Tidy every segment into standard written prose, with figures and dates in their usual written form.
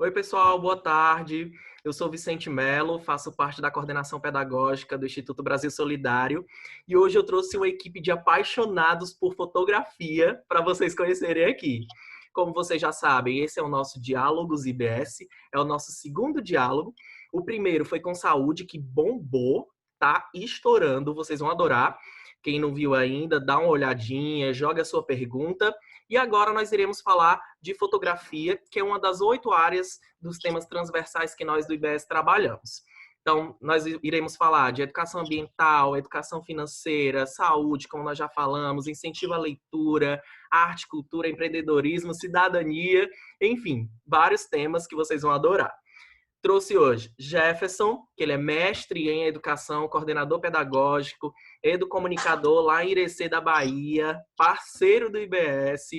Oi, pessoal, boa tarde. Eu sou Vicente Melo, faço parte da coordenação pedagógica do Instituto Brasil Solidário e hoje eu trouxe uma equipe de apaixonados por fotografia para vocês conhecerem aqui. Como vocês já sabem, esse é o nosso Diálogos IBS, é o nosso segundo diálogo. O primeiro foi com saúde, que bombou, tá estourando, vocês vão adorar. Quem não viu ainda, dá uma olhadinha, joga a sua pergunta. E agora nós iremos falar de fotografia, que é uma das 8 áreas dos temas transversais que nós do IBS trabalhamos. Então, nós iremos falar de educação ambiental, educação financeira, saúde, como nós já falamos, incentivo à leitura, arte, cultura, empreendedorismo, cidadania, enfim, vários temas que vocês vão adorar. Trouxe hoje Jefferson, que ele é mestre em educação, coordenador pedagógico, educomunicador lá em Irecê da Bahia, parceiro do IBS.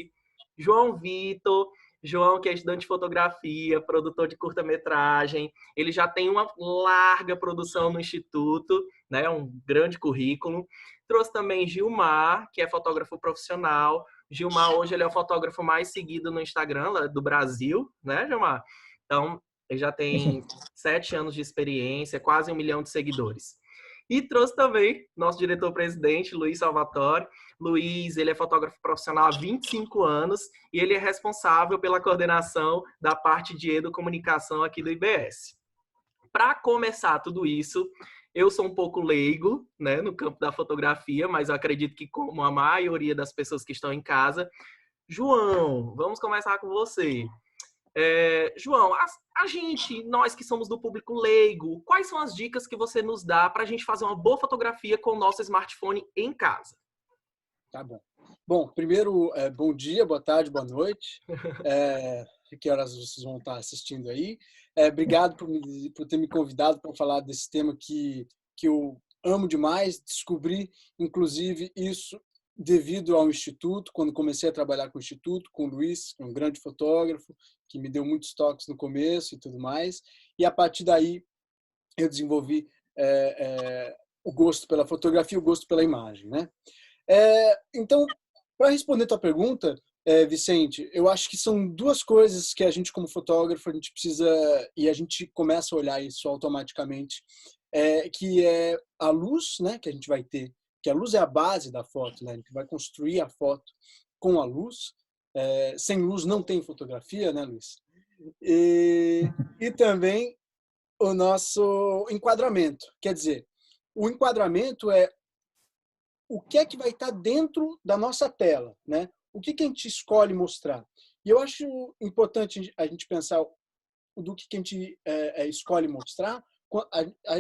João Vitor, João que é estudante de fotografia, produtor de curta-metragem. Ele já tem uma larga produção no Instituto, né, um grande currículo. Trouxe também Gilmar, que é fotógrafo profissional. Gilmar hoje ele é o fotógrafo mais seguido no Instagram do Brasil, né, Gilmar? Então, ele já tem 7 anos de experiência, quase 1 milhão de seguidores. E trouxe também nosso diretor-presidente, Luiz Salvatore. Luiz, ele é fotógrafo profissional há 25 anos e ele é responsável pela coordenação da parte de educomunicação aqui do IBS. Para começar tudo isso, eu sou um pouco leigo, né, no campo da fotografia, mas eu acredito que como a maioria das pessoas que estão em casa. João, vamos começar com você. João, a gente, nós que somos do público leigo, quais são as dicas que você nos dá para a gente fazer uma boa fotografia com o nosso smartphone em casa? Tá bom. Bom, primeiro, bom dia, boa tarde, boa noite. Que horas vocês vão estar assistindo aí? Obrigado por ter me convidado para falar desse tema que eu amo demais. Descobri, inclusive, isso devido ao Instituto, quando comecei a trabalhar com o Instituto, com o Luiz, um grande fotógrafo, que me deu muitos toques no começo e tudo mais. E a partir daí eu desenvolvi o gosto pela fotografia, o gosto pela imagem, né? Então, para responder a tua pergunta, Vicente, eu acho que são duas coisas que a gente, como fotógrafo, a gente precisa, e a gente começa a olhar isso automaticamente, que é a luz, né, que a gente vai ter, que a luz é a base da foto, né, a gente vai construir a foto com a luz. Sem luz não tem fotografia, né, Luiz? E também o nosso enquadramento. Quer dizer, o enquadramento é o que é que vai estar dentro da nossa tela, né? O que a gente escolhe mostrar. E eu acho importante a gente pensar do que a gente escolhe mostrar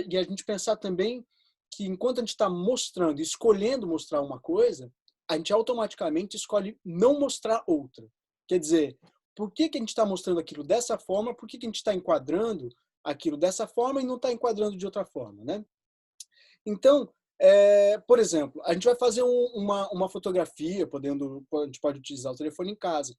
e a gente pensar também que enquanto a gente está mostrando, escolhendo mostrar uma coisa, a gente automaticamente escolhe não mostrar outra. Quer dizer, por que a gente está mostrando aquilo dessa forma, por que a gente está enquadrando aquilo dessa forma e não está enquadrando de outra forma, né? Então, por exemplo, a gente vai fazer uma fotografia, a gente pode utilizar o telefone em casa.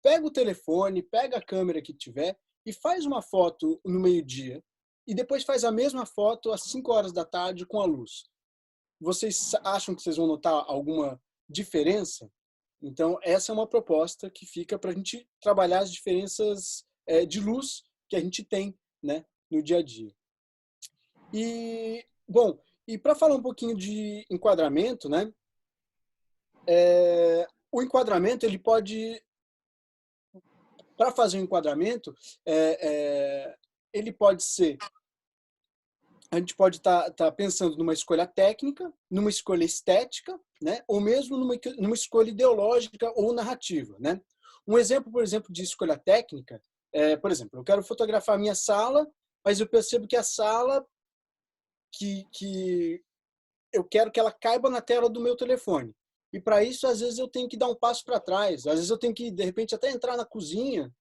Pega o telefone, pega a câmera que tiver e faz uma foto no meio-dia e depois faz a mesma foto às 5 horas da tarde com a luz. Vocês acham que vocês vão notar alguma diferença? Então, essa é uma proposta que fica para a gente trabalhar as diferenças de luz que a gente tem, né, no dia a dia. E, bom, e para falar um pouquinho de enquadramento, né? O enquadramento, ele pode... Para fazer um enquadramento, ele pode ser... A gente pode estar pensando numa escolha técnica, numa escolha estética, né? Ou mesmo numa escolha ideológica ou narrativa, né? Um exemplo, por exemplo, de escolha técnica, por exemplo, eu quero fotografar a minha sala, mas eu percebo que a sala que eu quero que ela caiba na tela do meu telefone. E para isso, às vezes, eu tenho que dar um passo para trás. Às vezes, eu tenho que, de repente, até entrar na cozinha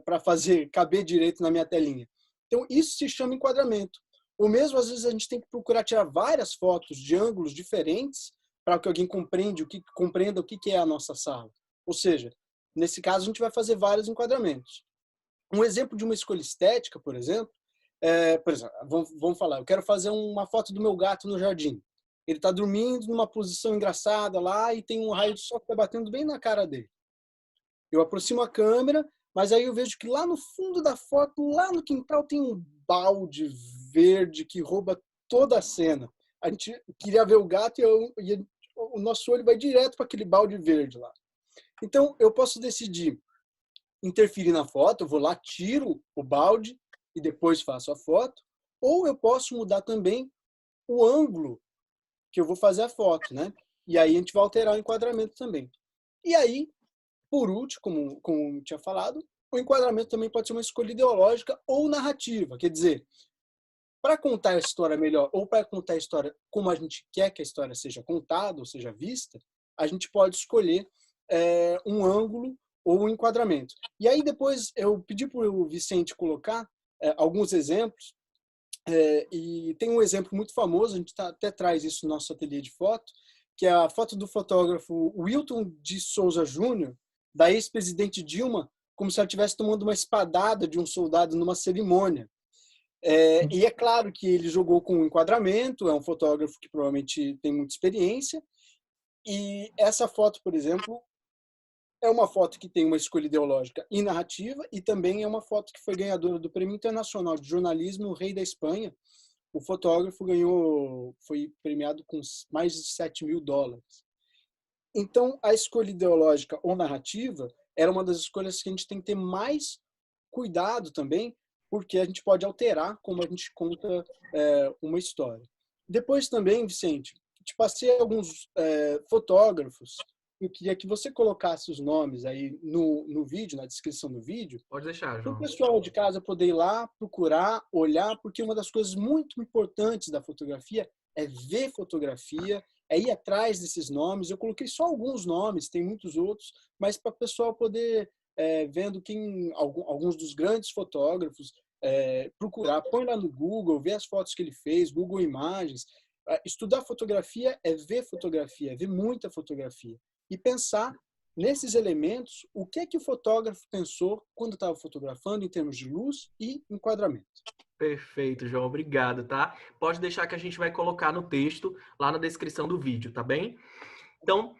para fazer caber direito na minha telinha. Então, isso se chama enquadramento. Ou mesmo, às vezes, a gente tem que procurar tirar várias fotos de ângulos diferentes para que alguém compreenda o que é a nossa sala. Ou seja, nesse caso, a gente vai fazer vários enquadramentos. Um exemplo de uma escolha estética, por exemplo, vamos falar, eu quero fazer uma foto do meu gato no jardim. Ele está dormindo numa posição engraçada lá e tem um raio de sol que está batendo bem na cara dele. Eu aproximo a câmera, Mas aí eu vejo que lá no fundo da foto, lá no quintal, tem um balde verde que rouba toda a cena. A gente queria ver o gato e o nosso olho vai direto para aquele balde verde lá. Então, eu posso decidir interferir na foto, eu vou lá, tiro o balde e depois faço a foto, ou eu posso mudar também o ângulo que eu vou fazer a foto, né? E aí a gente vai alterar o enquadramento também. E aí, por último, como eu tinha falado, o enquadramento também pode ser uma escolha ideológica ou narrativa. Quer dizer, para contar a história melhor ou para contar a história como a gente quer que a história seja contada ou seja vista, a gente pode escolher um ângulo ou um enquadramento. E aí depois eu pedi para o Vicente colocar alguns exemplos, e tem um exemplo muito famoso, a gente até traz isso no nosso ateliê de foto, que é a foto do fotógrafo Wilton de Souza Júnior, da ex-presidente Dilma, como se ela estivesse tomando uma espadada de um soldado numa cerimônia. E é claro que ele jogou com o enquadramento, é um fotógrafo que provavelmente tem muita experiência, e essa foto, por exemplo, é uma foto que tem uma escolha ideológica e narrativa, e também é uma foto que foi ganhadora do Prêmio Internacional de Jornalismo, o Rei da Espanha. O fotógrafo foi premiado com mais de $7.000. Então, a escolha ideológica ou narrativa era uma das escolhas que a gente tem que ter mais cuidado também, porque a gente pode alterar como a gente conta uma história. Depois também, Vicente, te passei alguns fotógrafos. Eu queria que você colocasse os nomes aí no vídeo, na descrição do vídeo, Pode deixar, para o João. pessoal de casa poder ir lá, procurar, olhar, porque uma das coisas muito importantes da fotografia é ver fotografia, é ir atrás desses nomes. Eu coloquei só alguns nomes, tem muitos outros, mas para o pessoal poder, vendo alguns dos grandes fotógrafos, procurar, põe lá no Google, ver as fotos que ele fez, Google Imagens. Estudar fotografia é ver muita fotografia. E pensar nesses elementos, o que o fotógrafo pensou quando estava fotografando em termos de luz e enquadramento. Perfeito, João. Obrigado, tá? Pode deixar que a gente vai colocar no texto lá na descrição do vídeo, tá bem? Então,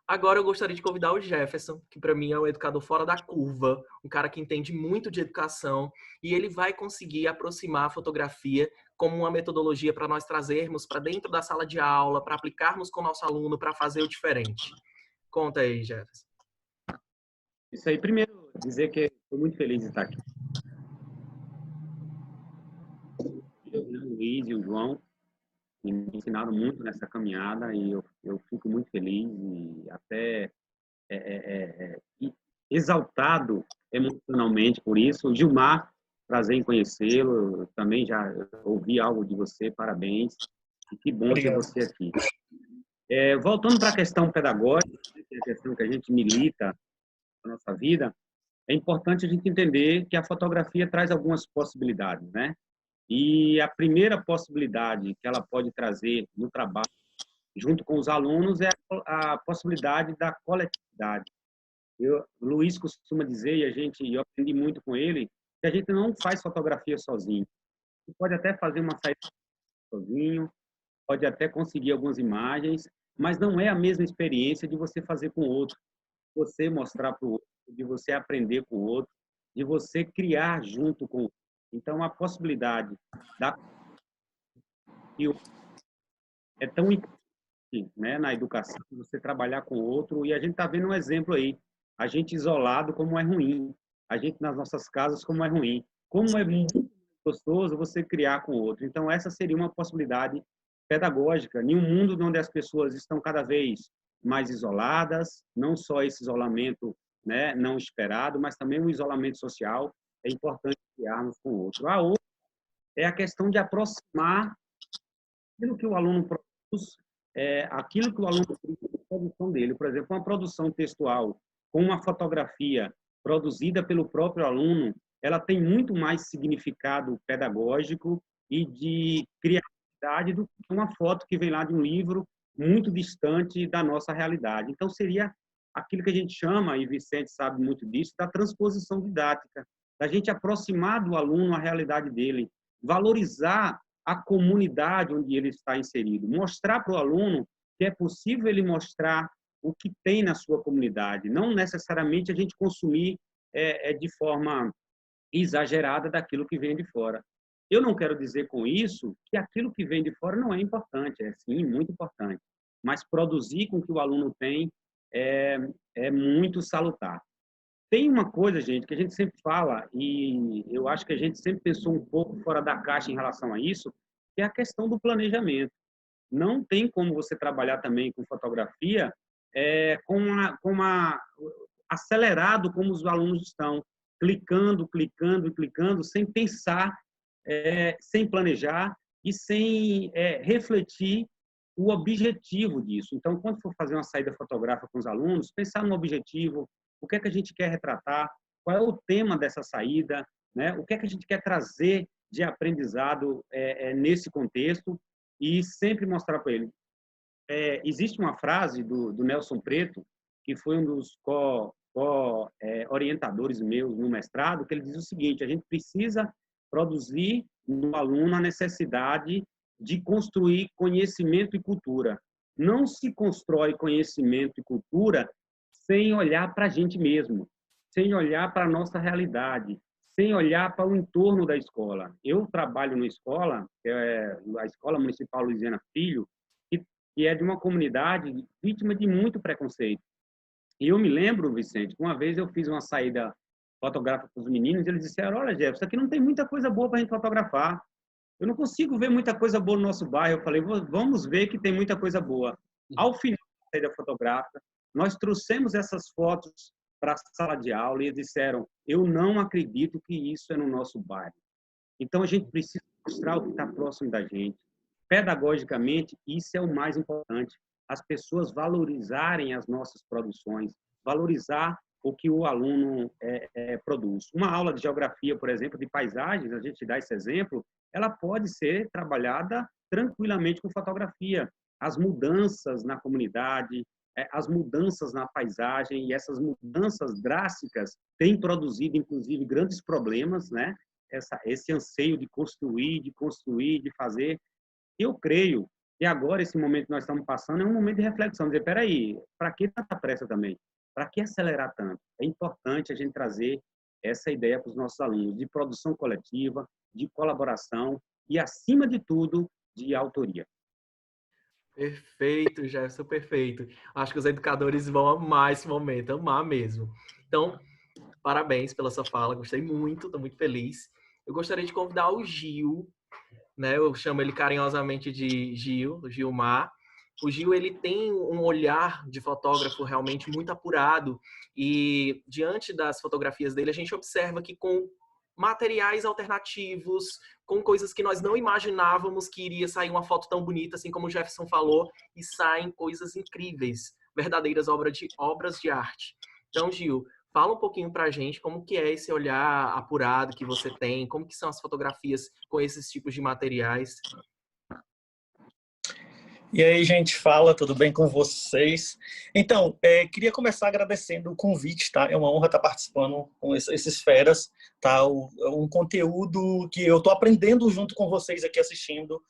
agora eu gostaria de convidar o Jefferson, que para mim é um educador fora da curva, um cara que entende muito de educação, e ele vai conseguir aproximar a fotografia como uma metodologia para nós trazermos para dentro da sala de aula, para aplicarmos com o nosso aluno, para fazer o diferente. Conta aí, Jefferson. Isso aí, primeiro, dizer que estou muito feliz de estar aqui. O Luiz e o João me ensinaram muito nessa caminhada e eu fico muito feliz e até exaltado emocionalmente por isso. Gilmar, prazer em conhecê-lo, também já ouvi algo de você, parabéns. E que bom ter você aqui. Voltando para a questão pedagógica, que é a questão que a gente milita na nossa vida, é importante a gente entender que a fotografia traz algumas possibilidades, né? E a primeira possibilidade que ela pode trazer no trabalho, junto com os alunos, é a possibilidade da coletividade. O Luiz costuma dizer, e eu aprendi muito com ele, que a gente não faz fotografia sozinho. Você pode até fazer uma saída sozinho, pode até conseguir algumas imagens, mas não é a mesma experiência de você fazer com o outro, você mostrar para o outro, de você aprender com o outro, de você criar junto com o outro. Então, a possibilidade é tão importante, né, na educação, você trabalhar com o outro, e a gente está vendo um exemplo aí, a gente isolado como é ruim, a gente nas nossas casas como é ruim, como é muito gostoso você criar com o outro. Então, essa seria uma possibilidade pedagógica, em um mundo onde as pessoas estão cada vez mais isoladas, não só esse isolamento, né, não esperado, mas também o isolamento social, é importante criarmos com o outro. A outra é a questão de aproximar aquilo que o aluno produz, aquilo que o aluno produz da produção dele. Por exemplo, uma produção textual com uma fotografia produzida pelo próprio aluno, ela tem muito mais significado pedagógico e de criatividade do que uma foto que vem lá de um livro muito distante da nossa realidade. Então, seria aquilo que a gente chama, e Vicente sabe muito disso, da transposição didática, da gente aproximar do aluno a realidade dele, valorizar a comunidade onde ele está inserido, mostrar para o aluno que é possível ele mostrar o que tem na sua comunidade, não necessariamente a gente consumir de forma exagerada daquilo que vem de fora. Eu não quero dizer com isso que aquilo que vem de fora não é importante, é sim, muito importante, mas produzir com que o aluno tem é, é muito salutar. Tem uma coisa, gente, que a gente sempre fala, e eu acho que a gente sempre pensou um pouco fora da caixa em relação a isso, que é a questão do planejamento. Não tem como você trabalhar também com fotografia acelerado como os alunos estão, clicando, clicando e clicando, sem pensar, sem planejar e sem refletir o objetivo disso. Então, quando for fazer uma saída fotográfica com os alunos, pensar no objetivo, o que é que a gente quer retratar, qual é o tema dessa saída, né? O que é que a gente quer trazer de aprendizado nesse contexto e sempre mostrar para ele. Existe uma frase do Nelson Preto, que foi um dos orientadores meus no mestrado, que ele diz o seguinte: a gente precisa produzir no aluno a necessidade de construir conhecimento e cultura. Não se constrói conhecimento e cultura sem olhar para a gente mesmo, sem olhar para a nossa realidade, sem olhar para o entorno da escola. Eu trabalho numa escola, que é a Escola Municipal Luiziana Filho, que é de uma comunidade vítima de muito preconceito. E eu me lembro, Vicente, que uma vez eu fiz uma saída fotográfica com os meninos e eles disseram: olha, Jefferson, aqui não tem muita coisa boa para a gente fotografar. Eu não consigo ver muita coisa boa no nosso bairro. Eu falei: vamos ver que tem muita coisa boa. Ao final da saída fotográfica, nós trouxemos essas fotos para a sala de aula e eles disseram: eu não acredito que isso é no nosso bairro. Então, a gente precisa mostrar o que está próximo da gente. Pedagogicamente, isso é o mais importante. As pessoas valorizarem as nossas produções, valorizar o que o aluno produz. Uma aula de geografia, por exemplo, de paisagens, a gente dá esse exemplo, ela pode ser trabalhada tranquilamente com fotografia. As mudanças na comunidade, as mudanças na paisagem, e essas mudanças drásticas têm produzido, inclusive, grandes problemas, né? Esse anseio de construir, de fazer. Eu creio que agora, esse momento que nós estamos passando, é um momento de reflexão, dizer: peraí, para que tanta pressa também? Para que acelerar tanto? É importante a gente trazer essa ideia para os nossos alunos, de produção coletiva, de colaboração e, acima de tudo, de autoria. Perfeito, Jefferson, perfeito. Acho que os educadores vão amar esse momento, amar mesmo. Então, parabéns pela sua fala, gostei muito, estou muito feliz. Eu gostaria de convidar o Gil, né? Eu chamo ele carinhosamente de Gil, o Gilmar. O Gil, ele tem um olhar de fotógrafo realmente muito apurado e diante das fotografias dele, a gente observa que com materiais alternativos, com coisas que nós não imaginávamos que iria sair uma foto tão bonita, assim como o Jefferson falou, e saem coisas incríveis, verdadeiras obras de arte. Então, Gil, fala um pouquinho pra gente como que é esse olhar apurado que você tem, como que são as fotografias com esses tipos de materiais. E aí, gente, fala, tudo bem com vocês? Então, queria começar agradecendo o convite, tá? É uma honra estar participando com esses feras, tá? Um conteúdo que eu estou aprendendo junto com vocês aqui assistindo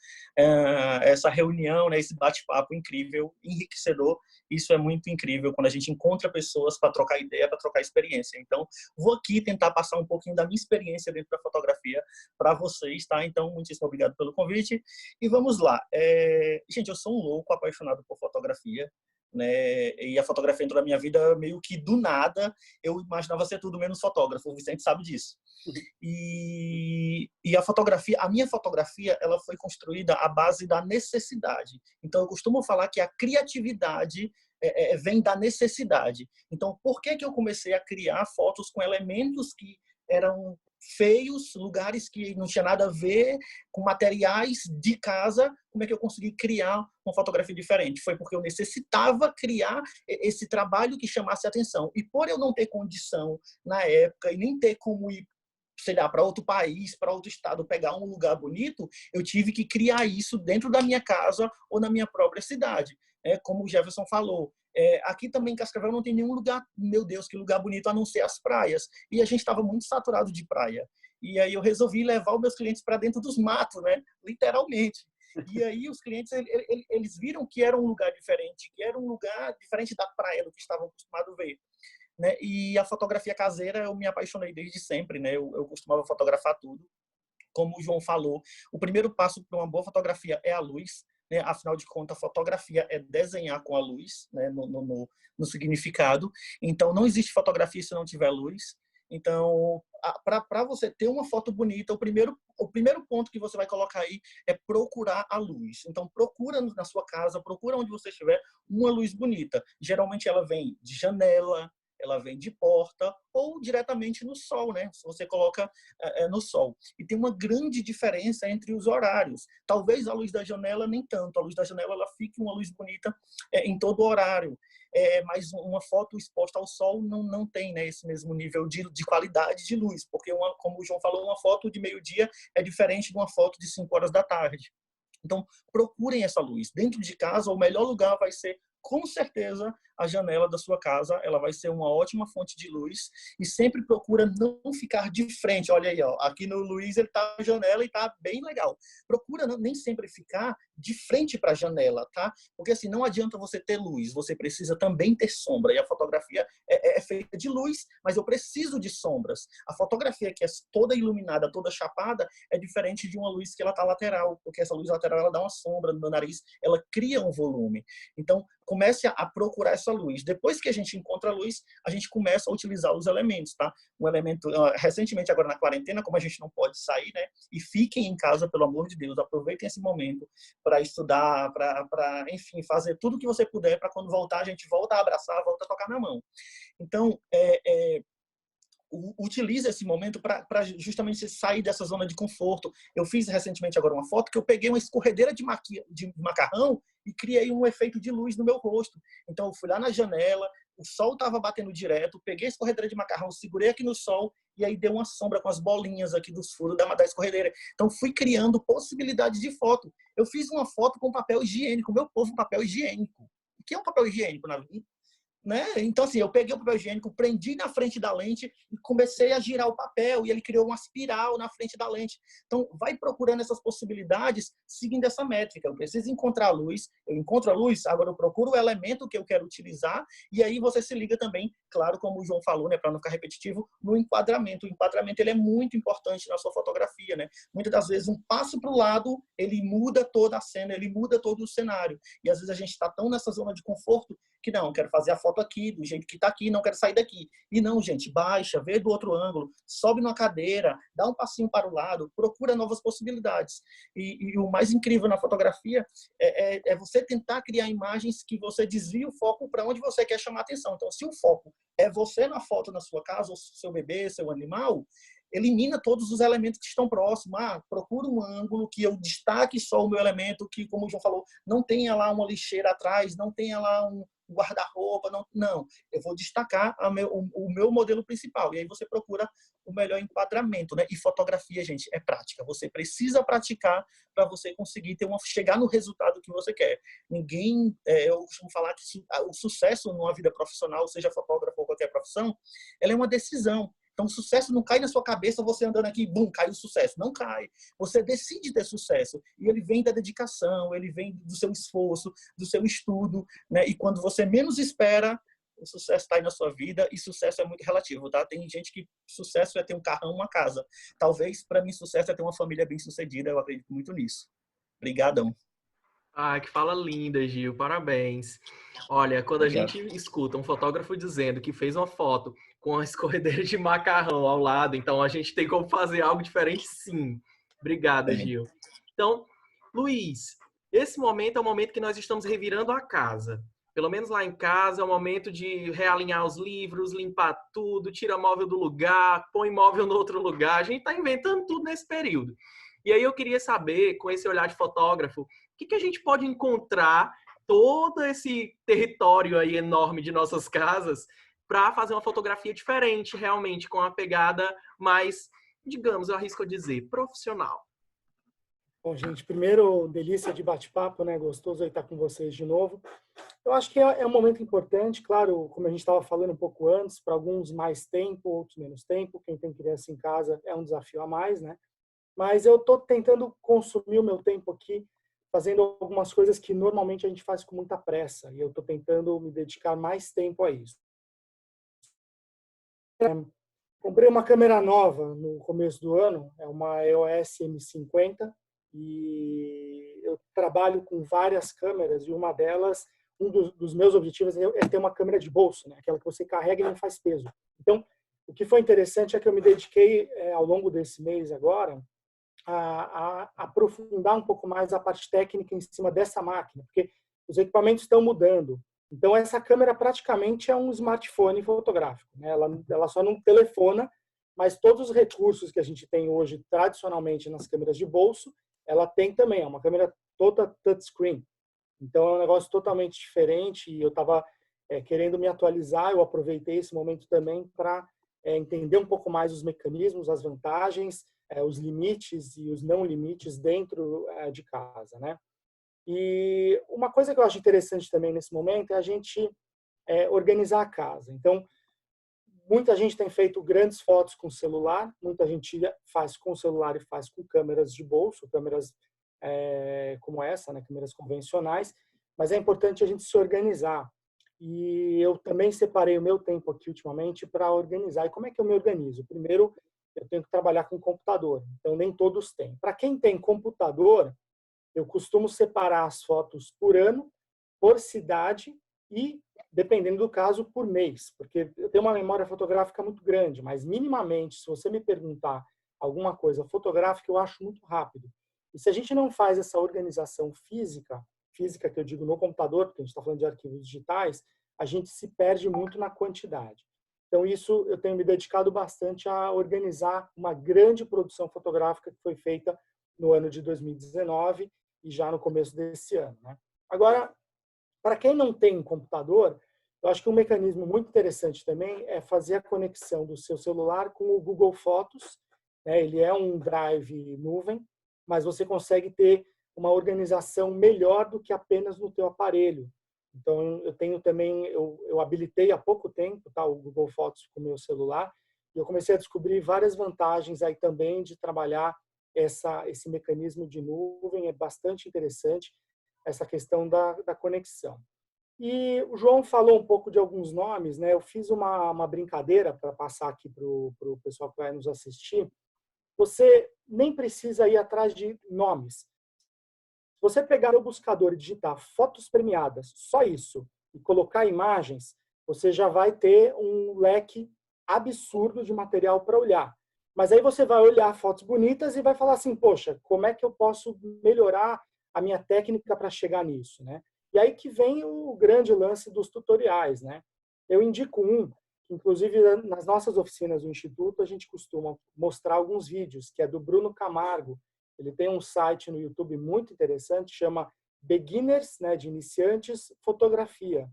essa reunião, né? Esse bate-papo incrível, enriquecedor. Isso é muito incrível quando a gente encontra pessoas para trocar ideia, para trocar experiência. Então, vou aqui tentar passar um pouquinho da minha experiência dentro da fotografia para vocês, tá? Então, muitíssimo obrigado pelo convite. E vamos lá. Gente, eu sou um louco apaixonado por fotografia, né? E a fotografia entrou na minha vida meio que do nada. Eu imaginava ser tudo menos fotógrafo. O Vicente sabe disso. E a minha fotografia, ela foi construída à base da necessidade. Então, eu costumo falar que a criatividade vem da necessidade. Então, por que eu comecei a criar fotos com elementos que eram feios, lugares que não tinha nada a ver, com materiais de casa? Como é que eu consegui criar uma fotografia diferente? Foi porque eu necessitava criar esse trabalho que chamasse a atenção. E por eu não ter condição na época e nem ter como ir, sei lá, para outro país, para outro estado, pegar um lugar bonito, eu tive que criar isso dentro da minha casa ou na minha própria cidade. Como o Jefferson falou, aqui também em Cascavel não tem nenhum lugar, meu Deus, que lugar bonito, a não ser as praias. E a gente estava muito saturado de praia. E aí eu resolvi levar os meus clientes para dentro dos matos, né? Literalmente. E aí os clientes, eles viram que era um lugar diferente, que era um lugar diferente da praia, do que estavam acostumados a ver. né? E a fotografia caseira eu me apaixonei desde sempre, né? Eu costumava fotografar tudo. Como o João falou, o primeiro passo para uma boa fotografia é a luz, né? Afinal de contas, a fotografia é desenhar com a luz, né? No significado. Então, não existe fotografia se não tiver luz. Então, para você ter uma foto bonita, o primeiro ponto que você vai colocar aí é procurar a luz. Então, procura na sua casa, procura onde você estiver, uma luz bonita. Geralmente ela vem de janela, ela vem de porta ou diretamente no sol, né? Se você coloca no sol. E tem uma grande diferença entre os horários. Talvez a luz da janela nem tanto. A luz da janela ela fique uma luz bonita em todo o horário. Mas uma foto exposta ao sol não tem, né, esse mesmo nível de qualidade de luz, porque como o João falou, uma foto de meio-dia é diferente de uma foto de 5 horas da tarde. Então, procurem essa luz. Dentro de casa, o melhor lugar vai ser, com certeza, a janela da sua casa. Ela vai ser uma ótima fonte de luz. E sempre procura não ficar de frente. Olha aí, ó, aqui no Luiz ele está na janela e está bem legal. Procura nem sempre ficar de frente para a janela, tá? Porque assim, não adianta você ter luz, você precisa também ter sombra. E a fotografia é feita de luz, mas eu preciso de sombras. A fotografia que é toda iluminada, toda chapada, é diferente de uma luz que ela está lateral, porque essa luz lateral ela dá uma sombra no meu nariz, ela cria um volume. Então, comece a procurar essa luz. Depois que a gente encontra a luz, a gente começa a utilizar os elementos, tá? Um elemento, recentemente agora na quarentena, como a gente não pode sair, né? E fiquem em casa, pelo amor de Deus, aproveitem esse momento para estudar, para, enfim, fazer tudo que você puder para quando voltar, a gente volta a abraçar, volta a tocar na mão. Então, utilize esse momento para justamente sair dessa zona de conforto. Eu fiz recentemente agora uma foto que eu peguei uma escorredeira de macarrão e criei um efeito de luz no meu rosto. Então eu fui lá na janela, o sol estava batendo direto, peguei a escorredeira de macarrão, segurei aqui no sol e aí deu uma sombra com as bolinhas aqui dos furos da escorredeira. Então fui criando possibilidades de foto. Eu fiz uma foto com papel higiênico, meu povo, papel higiênico. O que é um papel higiênico na vida? Né? Então, assim, eu peguei o papel higiênico, prendi na frente da lente e comecei a girar o papel e ele criou uma espiral na frente da lente. Então, vai procurando essas possibilidades seguindo essa métrica. Eu preciso encontrar a luz, eu encontro a luz, agora eu procuro o elemento que eu quero utilizar e aí você se liga também, claro, como o João falou, né, para não ficar repetitivo, no enquadramento. O enquadramento ele é muito importante na sua fotografia, né? Muitas das vezes um passo para o lado, ele muda toda a cena, ele muda todo o cenário. E às vezes a gente está tão nessa zona de conforto que não, quero fazer a foto aqui, do jeito que está aqui, não quero sair daqui. E não, gente, baixa, vê do outro ângulo, sobe numa cadeira, dá um passinho para o lado, procura novas possibilidades. E o mais incrível na fotografia é você tentar criar imagens que você desvia o foco para onde você quer chamar a atenção. Então, se o foco é você na foto na sua casa, ou seu bebê, seu animal, elimina todos os elementos que estão próximos. Procura um ângulo que eu destaque só o meu elemento, que, como o João falou, não tenha lá uma lixeira atrás, não tenha lá um guarda-roupa, não. Eu vou destacar o meu modelo principal. E aí você procura o melhor enquadramento, né? E fotografia, gente, é prática. Você precisa praticar para você conseguir chegar no resultado que você quer. Eu costumo falar que o sucesso numa vida profissional, seja fotógrafo ou qualquer profissão, ela é uma decisão. Então, o sucesso não cai na sua cabeça, você andando aqui, bum, cai o sucesso. Não cai. Você decide ter sucesso. E ele vem da dedicação, ele vem do seu esforço, do seu estudo, né? E quando você menos espera, o sucesso está aí na sua vida. E sucesso é muito relativo, tá? Tem gente que sucesso é ter um carrão, uma casa. Talvez, para mim, sucesso é ter uma família bem-sucedida. Eu acredito muito nisso. Obrigadão. Ah, que fala linda, Gil. Parabéns. Olha, quando a Obrigado. gente escuta um fotógrafo dizendo que fez uma foto com uma escorredeira de macarrão ao lado, então a gente tem como fazer algo diferente, sim. Obrigada, Gil. Então, Luiz, esse momento é o momento que nós estamos revirando a casa. Pelo menos lá em casa é o momento de realinhar os livros, limpar tudo, tira móvel do lugar, põe móvel no outro lugar. A gente está inventando tudo nesse período. E aí eu queria saber, com esse olhar de fotógrafo, o que a gente pode encontrar todo esse território aí enorme de nossas casas para fazer uma fotografia diferente, realmente, com uma pegada mais, digamos, eu arrisco a dizer, profissional. Bom, gente, primeiro, delícia de bate-papo, né? Gostoso aí estar com vocês de novo. Eu acho que é um momento importante, claro, como a gente estava falando um pouco antes, para alguns mais tempo, outros menos tempo. Quem tem criança em casa é um desafio a mais, né? Mas eu estou tentando consumir o meu tempo aqui, fazendo algumas coisas que normalmente a gente faz com muita pressa. E eu estou tentando me dedicar mais tempo a isso. Comprei uma câmera nova no começo do ano, é uma EOS M50, e eu trabalho com várias câmeras, e uma delas, dos meus objetivos é ter uma câmera de bolso, né? Aquela que você carrega e não faz peso. Então, o que foi interessante é que eu me dediquei, ao longo desse mês agora, a aprofundar um pouco mais a parte técnica em cima dessa máquina, porque os equipamentos estão mudando. Então, essa câmera praticamente é um smartphone fotográfico, né? Ela só não telefona, mas todos os recursos que a gente tem hoje, tradicionalmente, nas câmeras de bolso, ela tem também. É uma câmera toda touchscreen. Então, é um negócio totalmente diferente e eu estava querendo me atualizar. Eu aproveitei esse momento também para entender um pouco mais os mecanismos, as vantagens, os limites e os não limites dentro de casa, né? E uma coisa que eu acho interessante também nesse momento é a gente organizar a casa. Então, muita gente tem feito grandes fotos com celular, muita gente faz com celular e faz com câmeras de bolso, câmeras como essa, né, câmeras convencionais, mas é importante a gente se organizar. E eu também separei o meu tempo aqui ultimamente para organizar. E como é que eu me organizo? Primeiro, eu tenho que trabalhar com computador, então nem todos têm. Para quem tem computador, eu costumo separar as fotos por ano, por cidade e, dependendo do caso, por mês, porque eu tenho uma memória fotográfica muito grande, mas minimamente, se você me perguntar alguma coisa fotográfica, eu acho muito rápido. E se a gente não faz essa organização física que eu digo no computador, porque a gente está falando de arquivos digitais, a gente se perde muito na quantidade. Então, isso eu tenho me dedicado bastante a organizar uma grande produção fotográfica que foi feita no ano de 2019 e já no começo desse ano, né? Agora, para quem não tem computador, eu acho que um mecanismo muito interessante também é fazer a conexão do seu celular com o Google Fotos, né? Ele é um drive nuvem, mas você consegue ter uma organização melhor do que apenas no teu aparelho. Então, eu tenho também, eu habilitei há pouco tempo, tá, o Google Fotos com o meu celular, e eu comecei a descobrir várias vantagens aí também de trabalhar esse mecanismo de nuvem. É bastante interessante essa questão da conexão. E o João falou um pouco de alguns nomes, né? Eu fiz uma brincadeira para passar aqui para o pessoal que vai nos assistir. Você nem precisa ir atrás de nomes. Se você pegar o buscador e digitar fotos premiadas, só isso, e colocar imagens, você já vai ter um leque absurdo de material para olhar. Mas aí você vai olhar fotos bonitas e vai falar assim, poxa, como é que eu posso melhorar a minha técnica para chegar nisso, né? E aí que vem o grande lance dos tutoriais, né? Eu indico inclusive nas nossas oficinas do Instituto, a gente costuma mostrar alguns vídeos, que é do Bruno Camargo. Ele tem um site no YouTube muito interessante, chama Beginners, né, de iniciantes, fotografia.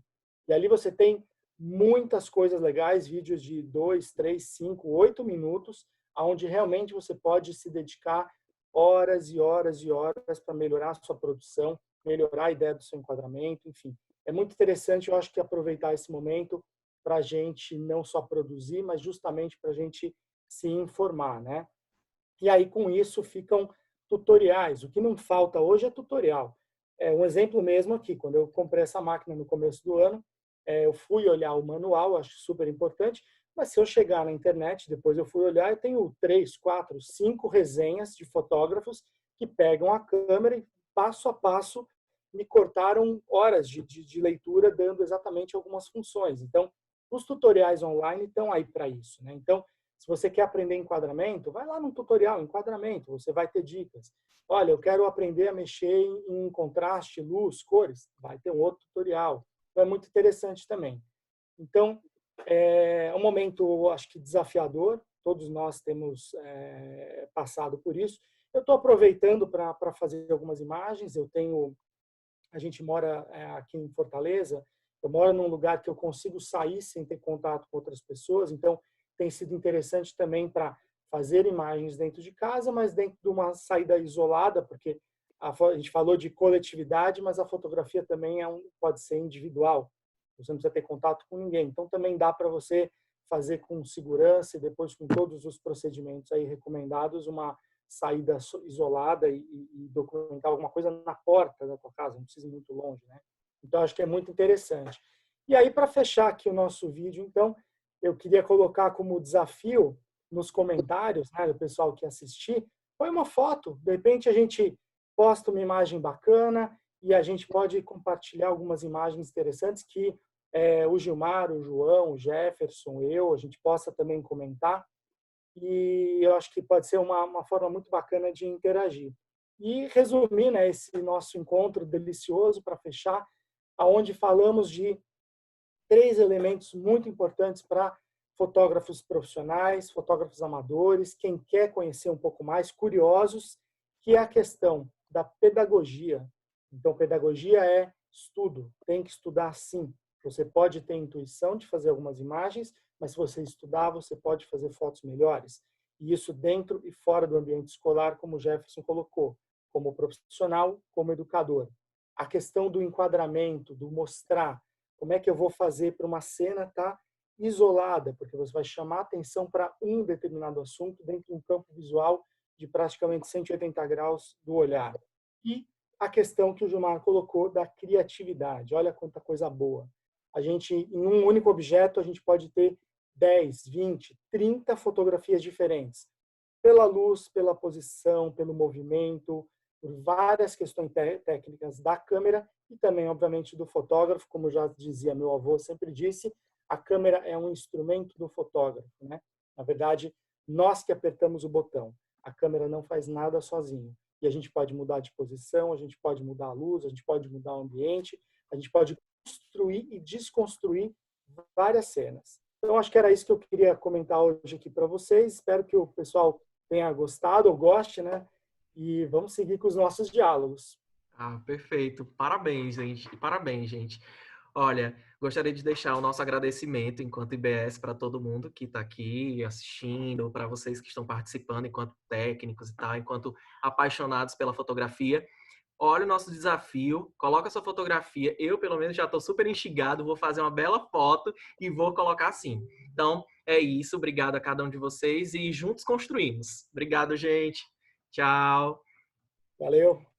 E ali você tem muitas coisas legais, vídeos de 2, 3, 5, 8 minutos, onde realmente você pode se dedicar horas e horas e horas para melhorar a sua produção, melhorar a ideia do seu enquadramento, enfim. É muito interessante, eu acho que aproveitar esse momento para a gente não só produzir, mas justamente para a gente se informar, né? E aí, com isso, ficam tutoriais. O que não falta hoje é tutorial. Um exemplo mesmo aqui, quando eu comprei essa máquina no começo do ano, eu fui olhar o manual, acho super importante, mas se eu chegar na internet, depois eu fui olhar, eu tenho 3, 4, 5 resenhas de fotógrafos que pegam a câmera e, passo a passo, me cortaram horas de leitura, dando exatamente algumas funções. Então, os tutoriais online estão aí para isso, né? Então, se você quer aprender enquadramento, vai lá no tutorial, enquadramento, você vai ter dicas. Olha, eu quero aprender a mexer em contraste, luz, cores, vai ter um outro tutorial. Então, é muito interessante também. Então, é um momento, acho que desafiador, todos nós temos passado por isso. Eu estou aproveitando para fazer algumas imagens. A gente mora aqui em Fortaleza, eu moro num lugar que eu consigo sair sem ter contato com outras pessoas, então tem sido interessante também para fazer imagens dentro de casa, mas dentro de uma saída isolada, porque a gente falou de coletividade, mas a fotografia também pode ser individual. Você não precisa ter contato com ninguém. Então também dá para você fazer com segurança e depois com todos os procedimentos aí recomendados, uma saída isolada e documentar alguma coisa na porta da tua casa, não precisa ir muito longe, né? Então, acho que é muito interessante. E aí, para fechar aqui o nosso vídeo, então, eu queria colocar como desafio nos comentários, né, do pessoal que assistir, põe uma foto. De repente a gente posta uma imagem bacana e a gente pode compartilhar algumas imagens interessantes que o Gilmar, o João, o Jefferson, a gente possa também comentar. E eu acho que pode ser uma forma muito bacana de interagir. E resumir, né, esse nosso encontro delicioso para fechar, aonde falamos de 3 elementos muito importantes para fotógrafos profissionais, fotógrafos amadores, quem quer conhecer um pouco mais, curiosos, que é a questão da pedagogia. Então, pedagogia é estudo, tem que estudar sim. Você pode ter intuição de fazer algumas imagens, mas se você estudar, você pode fazer fotos melhores. E isso dentro e fora do ambiente escolar, como o Jefferson colocou, como profissional, como educador. A questão do enquadramento, do mostrar, como é que eu vou fazer para uma cena estar isolada, porque você vai chamar atenção para um determinado assunto dentro de um campo visual de praticamente 180 graus do olhar. E a questão que o Gilmar colocou da criatividade. Olha quanta coisa boa. A gente, em um único objeto, a gente pode ter 10, 20, 30 fotografias diferentes. Pela luz, pela posição, pelo movimento, por várias questões técnicas da câmera e também, obviamente, do fotógrafo. Como já dizia meu avô, sempre disse, a câmera é um instrumento do fotógrafo, né? Na verdade, nós que apertamos o botão. A câmera não faz nada sozinha. E a gente pode mudar de posição, a gente pode mudar a luz, a gente pode mudar o ambiente, a gente pode construir e desconstruir várias cenas. Então, acho que era isso que eu queria comentar hoje aqui para vocês. Espero que o pessoal tenha gostado ou goste, né? E vamos seguir com os nossos diálogos. Ah, perfeito. Parabéns, gente. Parabéns, gente. Olha, gostaria de deixar o nosso agradecimento enquanto IBS para todo mundo que está aqui assistindo, para vocês que estão participando enquanto técnicos e tal, enquanto apaixonados pela fotografia. Olha o nosso desafio, coloca a sua fotografia. Eu, pelo menos, já estou super instigado, vou fazer uma bela foto e vou colocar assim. Então, é isso. Obrigado a cada um de vocês e juntos construímos. Obrigado, gente. Tchau. Valeu.